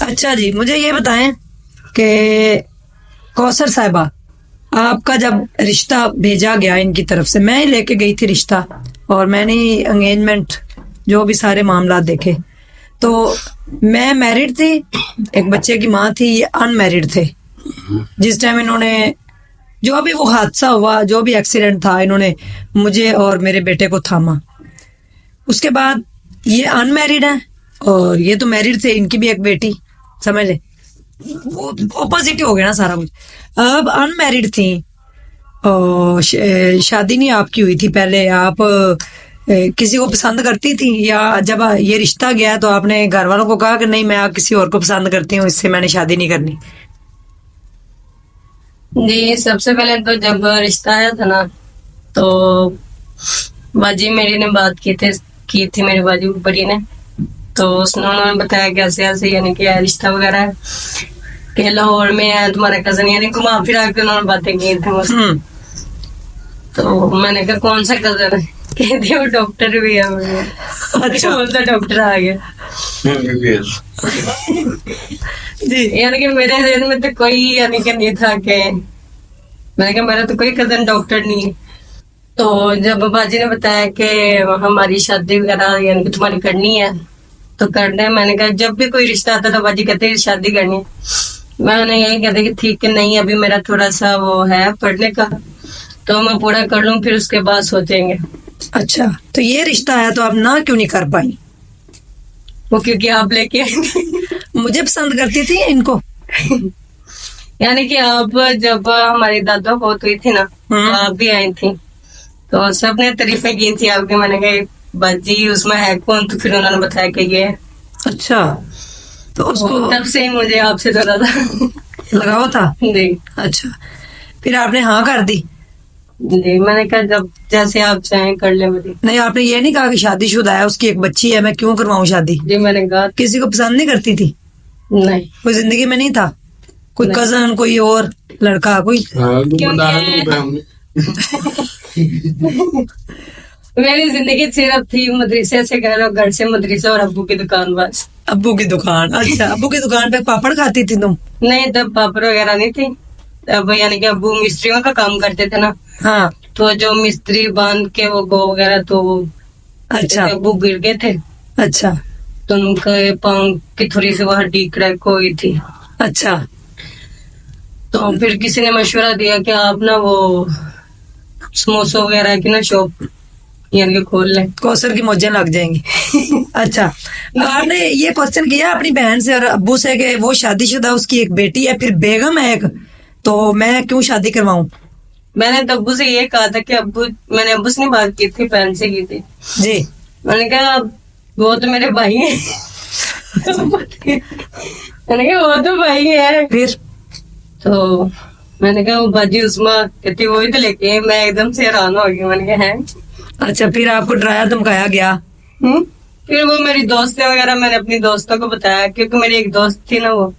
اچھا جی، مجھے یہ بتائیں کہ کوثر صاحبہ، آپ کا جب رشتہ بھیجا گیا ان کی طرف سے، میں ہی لے کے گئی تھی رشتہ، اور میں نے انگیجمنٹ جو بھی سارے معاملات دیکھے، تو میں میرڈ تھی، ایک بچے کی ماں تھی، یہ ان میرڈ تھے. جس ٹائم انہوں نے جو بھی وہ حادثہ ہوا، جو بھی ایکسیڈنٹ تھا، انہوں نے مجھے اور میرے بیٹے کو تھاما. اس کے بعد یہ ان میرڈ ہیں اور یہ تو میرڈ تھے، ان کی بھی ایک بیٹی، سمجھ لیں اپوزٹ ہو گیا نا سارا کچھ. اب ان میرڈ تھیں اور شادی نہیں آپ کی ہوئی تھی، پہلے آپ کسی کو پسند کرتی تھی، یا جب یہ رشتہ گیا تو آپ نے گھر والوں کو کہا کہ نہیں میں آپ کسی اور کو پسند کرتی ہوں، اس سے میں نے شادی نہیں کرنی؟ جی، سب سے پہلے تو جب رشتہ آیا تھا نا، تو باجی میری نے بات کی تھی میری باجی بڑی نے، تو انہوں نے بتایا کہ ایسے ایسے یعنی کہ رشتہ وغیرہ ہے کہ لاہور میں ہے تمہارا کزن، یعنی گھما پھرا کے انہوں نے باتیں کی تھی مجھ سے. تو میں نے کہا کون سا کزن ہے؟ کہتے وہ ڈاکٹر بھی ہے. اچھا، کون سا ڈاکٹر آ گیا جی. یعنی کہ میرے ذہن میں تو کوئی یعنی کہ نہیں تھا کہ میں نے کہا میرا تو کوئی کزن ڈاکٹر نہیں ہے. تو جب باجی نے بتایا کہ ہماری شادی وغیرہ یعنی کہ تمہاری کرنی ہے تو کرنا ہے، میں نے کہا جب بھی کوئی رشتہ آتا تو باجی کہتے شادی کرنی ہے. میں نے یہی کہتے کہ ٹھیک ہے، نہیں ابھی میرا تھوڑا سا وہ ہے پڑھنے کا، تو میں پورا کر لوں پھر اس کے بعد سوچیں گے. اچھا، تو یہ رشتہ آیا تو آپ نہ کیوں نہیں کر پائی؟ وہ کیونکہ آپ لے کے مجھے پسند کرتی تھی ان کو. یعنی کہ آپ جب ہماری دادا بہت ہوئی تھی نا، تو آپ بھی آئی تھی، تو سب نے تعریفیں کی تھی آپ کی. میں نے کہا باجی اس میں ہے کون؟ تو پھر انہوں نے بتایا کہ یہ ہے. اچھا، تو اس کو تب سے مجھے آپ سے ڈرا تھا، لگاؤ تھا. جی اچھا، پھر آپ نے ہاں کر دی؟ جی، میں نے کہا جب جیسے آپ چاہیں کر لیں. مجھے نہیں، آپ نے یہ نہیں کہا کہ شادی شدہ ہے، اس کی ایک بچی ہے، میں کیوں کرواؤں شادی؟ جی میں نے کہا کسی کو پسند نہیں کرتی تھی؟ نہیں، کوئی زندگی میں نہیں تھا کوئی نہیں. کزن، کوئی اور لڑکا، کوئی؟ میری زندگی صرف تھی مدرسے سے گھر اور گھر سے مدرسہ اور ابو کی دکان بس. ابو کی دکان؟ اچھا، ابو کی دکان پہ پاپڑ کھاتی تھی تم؟ نہیں، تب پاپڑ وغیرہ نہیں تھی. اب یعنی کہ ابو مستریوں کا کام کرتے تھے نا، ہاں. تو جو مستری باندھ کے وہ گو وغیرہ، تو اچھا ابو گر گئے تھے، اچھا تو ان کا پاؤں کی تھوڑی سی وہ ہڈی کریک ہو گئی تھی. اچھا. تو پھر کسی نے مشورہ دیا کہ آپ نا وہ سموسوں وغیرہ کی نا شاپ یعنی کہ کھول لیں. کوثر کی موجیں لگ جائیں گی. اچھا، آپ نے یہ کوشچن کیا اپنی بہن سے اور ابو سے کہ وہ شادی شدہ، اس کی ایک بیٹی ہے، پھر بیگم ہے ایک، تو میں کیوں شادی کرواؤں؟ میں نے تو ابو سے یہ کہا تھا کہ ابو، میں نے ابو سے نہیں بات کی تھی، بہن سے کی تھی. جی. میں نے کہا وہ تو میرے بھائی ہیں. میں نے کہا وہ تو بھائی ہے. پھر تو میں نے کہا وہ باجی عثما کہتی وہی تو لے کے، میں ایک دم سے حیران ہو گئی. میں نے کہا ہے. اچھا، پھر آپ کو ڈرایا دھمکایا گیا؟ پھر وہ میری دوستیں وغیرہ میں نے اپنی دوستوں کو بتایا، کیونکہ میری ایک دوست تھی نا، وہ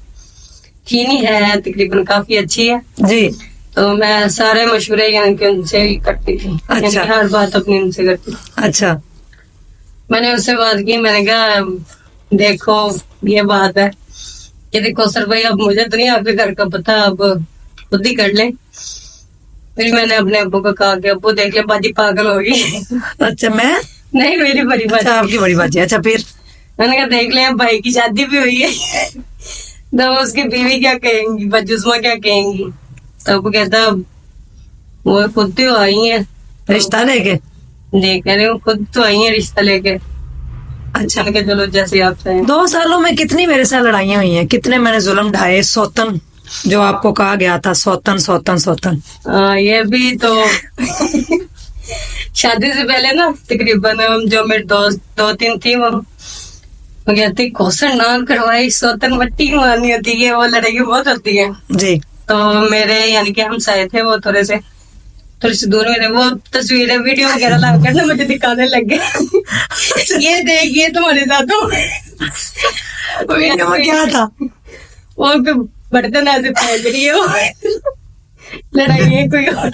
تھی نہیں ہے تقریباً کافی اچھی ہے. جی. تو میں سارے مشورے یعنی کہ ان سے ہی کرتی تھی. یعنی کہ ہر بات اپنی ان سے کرتی تھی. اچھا. میں نے اس سے بات کی. میں نے کہا دیکھو یہ بات ہے کہ دیکھو سر بھائی، اب مجھے تو نہیں آپ کے گھر کا پتا، اب خود ہی کر لیں. پھر میں نے اپنے ابو کو کہا کہ ابو دیکھ لے باجی پاگل ہوگی. اچھا، میں نہیں، میری بڑی باجی. اچھا، آپ کی بڑی باجی. اچھا، پھر میں نے کہا دیکھ لیں بھائی کی شادی بھی ہوئی ہے، تو اس کی بیوی کیا کہیں گی، بجسما کیا کہیں گی. تو وہ کہتا وہ خود تو آئی ہیں رشتہ لے کے. جی، کہہ رہے خود تو آئی ہیں رشتہ لے کے. اچھا، کہ چلو جیسے آپ چاہیں. 2 سالوں میں کتنی میرے ساتھ لڑائیاں ہوئی ہیں، کتنے میں نے ظلم ڈھائے. سوتن جو آپ کو کہا گیا تھا، سوتن سوتن سوتن. یہ بھی تو شادی سے پہلے نا تقریباً جو میری دوست 2-3 تھی، وہ کہتی کوثر نہ کروائی، سوتن مٹی مارنی ہوتی ہے، وہ لڑائی بہت ہوتی ہے. جی. تو میرے یعنی کہ ہم سائے تھے، وہ تھوڑی سی دور میں، وہ تصویریں ویڈیو وغیرہ لا کر نا مجھے دکھانے لگ گئے. یہ دیکھیے تمہارے ساتھ ویڈیو میں کیا تھا؟ وہ برتن ایسے پھینک رہی ہے، لڑائی ہے کوئی اور.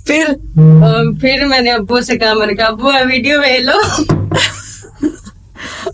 پھر میں نے ابو سے کہا، میں نے کہا ابو ویڈیو بھیج لو.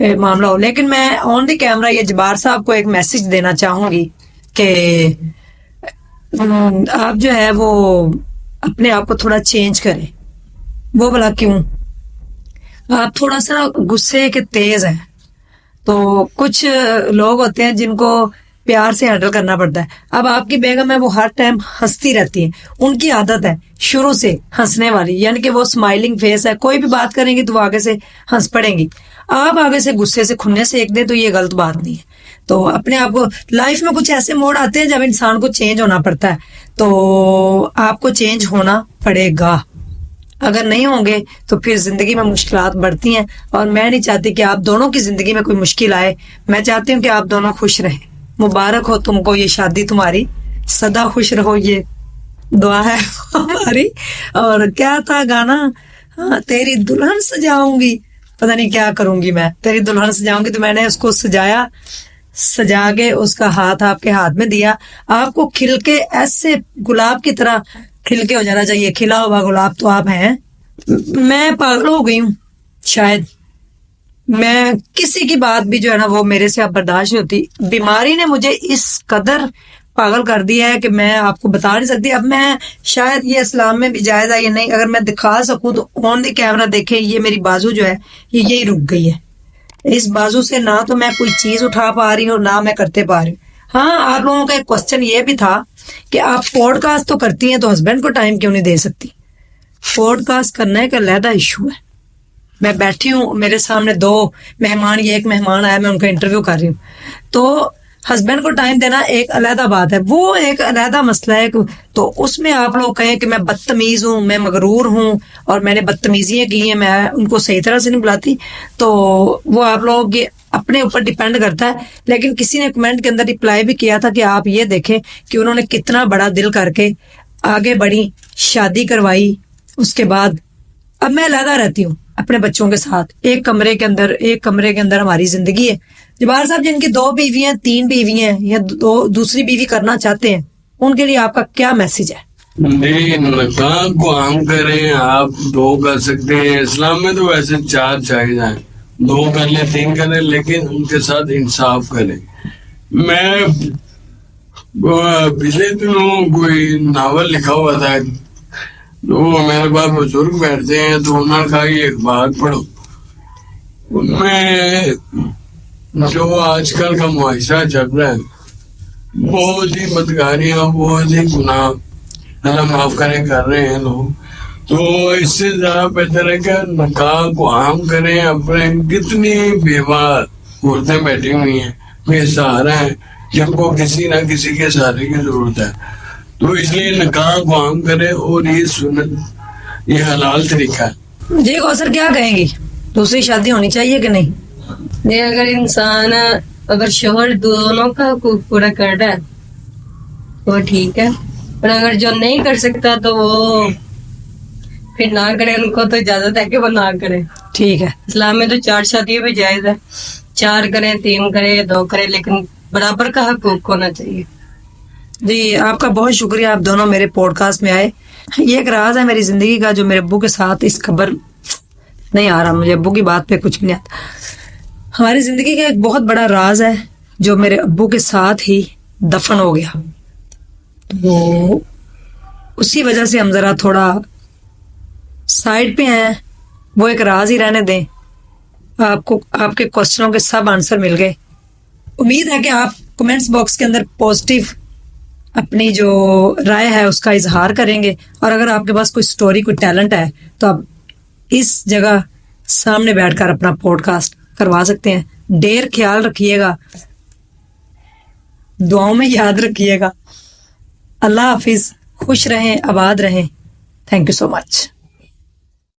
معاملہ ہو. لیکن میں آن دی کیمرہ یہ جبار صاحب کو ایک میسج دینا چاہوں گی کہ آپ جو ہے وہ اپنے آپ کو تھوڑا چینج کریں. وہ بلا کیوں؟ آپ تھوڑا سا غصے کے تیز ہیں. تو کچھ لوگ ہوتے ہیں جن کو پیار سے ہینڈل کرنا پڑتا ہے. اب آپ کی بیگم ہے وہ ہر ٹائم ہنستی رہتی ہے, ان کی عادت ہے شروع سے ہنسنے والی, یعنی کہ وہ اسمائلنگ فیس ہے, کوئی بھی بات کریں گی تو وہ آگے سے ہنس پڑیں گی. آپ آگے سے غصے سے کھنے سے ایک دیں تو یہ غلط بات نہیں ہے. تو اپنے آپ کو لائف میں کچھ ایسے موڑ آتے ہیں جب انسان کو چینج ہونا پڑتا ہے, تو آپ کو چینج ہونا پڑے گا. اگر نہیں ہوں گے تو پھر زندگی میں مشکلات بڑھتی ہیں, اور میں نہیں چاہتی کہ آپ دونوں کی زندگی میں کوئی مشکل آئے. میں چاہتی ہوں کہ آپ دونوں خوش رہیں. مبارک ہو تم کو یہ شادی تمہاری, سدا خوش رہو, یہ دعا ہے ہماری. اور کیا تھا گانا, ہاں تیری دلہن سجاؤں گی, پتہ نہیں کیا کروں گی میں, تیری دلہن سجاؤں گی. تو میں نے اس کو سجا کے اس کا ہاتھ آپ کے ہاتھ میں دیا. آپ کو کھل کے ایسے گلاب کی طرح کھل کے ہو جانا چاہیے. کھلا ہوا گلاب تو آپ ہیں. میں پاگل ہو گئی ہوں شاید, میں کسی کی بات بھی جو ہے نا وہ میرے سے اب برداشت نہیں ہوتی. بیماری نے مجھے اس قدر پاگل کر دیا ہے کہ میں آپ کو بتا نہیں سکتی. اب میں شاید یہ اسلام میں بھی جائز ہے یا نہیں, اگر میں دکھا سکوں تو آن دی کیمرہ دیکھیں, یہ میری بازو جو ہے یہ یہی رک گئی ہے. اس بازو سے نہ تو میں کوئی چیز اٹھا پا رہی ہوں, نہ میں کرتے پا رہی ہوں. ہاں آپ لوگوں کا ایک کوشچن یہ بھی تھا کہ آپ پوڈ کاسٹ تو کرتی ہیں تو ہسبینڈ کو ٹائم کیوں نہیں دے سکتی. پوڈ کاسٹ کرنا ایک علیحدہ ایشو ہے. میں بیٹھی ہوں, میرے سامنے 2 مہمان, یہ ایک مہمان آیا, میں ان کا انٹرویو کر رہی ہوں, تو ہسبینڈ کو ٹائم دینا ایک علیحدہ بات ہے, وہ ایک علیحدہ مسئلہ ہے. تو اس میں آپ لوگ کہیں کہ میں بدتمیز ہوں, میں مغرور ہوں اور میں نے بدتمیزیاں کی ہیں, میں ان کو صحیح طرح سے نہیں بلاتی, تو وہ آپ لوگ یہ اپنے اوپر ڈیپینڈ کرتا ہے. لیکن کسی نے کمنٹ کے اندر رپلائی بھی کیا تھا کہ آپ یہ دیکھیں کہ انہوں نے کتنا بڑا دل کر کے آگے بڑھی, شادی کروائی. اس کے بعد اب میں علیحدہ رہتی ہوں اپنے بچوں کے ساتھ, ایک کمرے کے اندر ہماری زندگی ہے. جبار صاحب جن کی 2 بیویاں 3 بیویاں ہیں یا دوسری بیوی کرنا چاہتے ہیں, ان کے لیے آپ کا کیا میسج ہے؟ نہیں, نکاح کو عام کریں. آپ 2 کر سکتے ہیں, اسلام میں تو ویسے 4 جائز ہیں, 2 کر لیں 3 کر لیں, لیکن ان کے ساتھ انصاف کریں. میں پچھلے دنوں کوئی ناول لکھا ہوا تھا, تو میرے پاس بزرگ بیٹھتے ہیں, تو انہوں نے کہا کہ ایک بات پڑھو. ان میں جو آج کل کا معاشرہ چل رہا ہے, بہت ہی بدکاریاں, بہت ہی گناہ, اللہ معاف کریں, کر رہے ہیں لوگ. تو اس سے زیادہ بہتر ہے کہ نکاح کو عام کریں. اپنے کتنی بیوہ عورتیں بیٹھی ہوئی ہیں, بے سہارا ہیں, جن کو کسی نہ کسی کے سہارے کی ضرورت ہے. تو اس لیے نکاح کو عام کرے, اور یہ سنت, یہ حلال طریقہ ہے. جی کوثر کیا کہیں گی, دوسری شادی ہونی چاہیے کہ نہیں؟ یہ اگر انسان, اگر شوہر دونوں کا حقوق پورا کر رہا ہے وہ ٹھیک ہے, اور اگر جو نہیں کر سکتا تو وہ پھر نہ کرے. ان کو تو اجازت ہے کہ وہ نہ کرے. ٹھیک ہے, اسلام میں تو 4 شادیاں بھی جائز ہے, 4 کرے, 3 کرے, 2 کرے, لیکن برابر کا حقوق ہونا چاہیے. جی آپ کا بہت شکریہ, آپ دونوں میرے پوڈ کاسٹ میں آئے. یہ ایک راز ہے میری زندگی کا جو میرے ابو کے ساتھ اس خبر نہیں آ رہا, مجھے ابو کی بات پہ کچھ بھی نہیں آتا. ہماری زندگی کا ایک بہت بڑا راز ہے جو میرے ابو کے ساتھ ہی دفن ہو گیا. تو اسی وجہ سے ہم ذرا تھوڑا سائڈ پہ ہیں, وہ ایک راز ہی رہنے دیں. آپ کو آپ کے کوشچنوں کے سب آنسر مل گئے. امید ہے کہ آپ کمنٹس باکس کے اندر پازیٹیو اپنی جو رائے ہے اس کا اظہار کریں گے, اور اگر آپ کے پاس کوئی سٹوری, کوئی ٹیلنٹ ہے تو آپ اس جگہ سامنے بیٹھ کر اپنا پوڈ کاسٹ کروا سکتے ہیں. ڈیر خیال رکھیے گا, دعاؤں میں یاد رکھیے گا. اللہ حافظ, خوش رہیں, آباد رہیں. Thank you so much.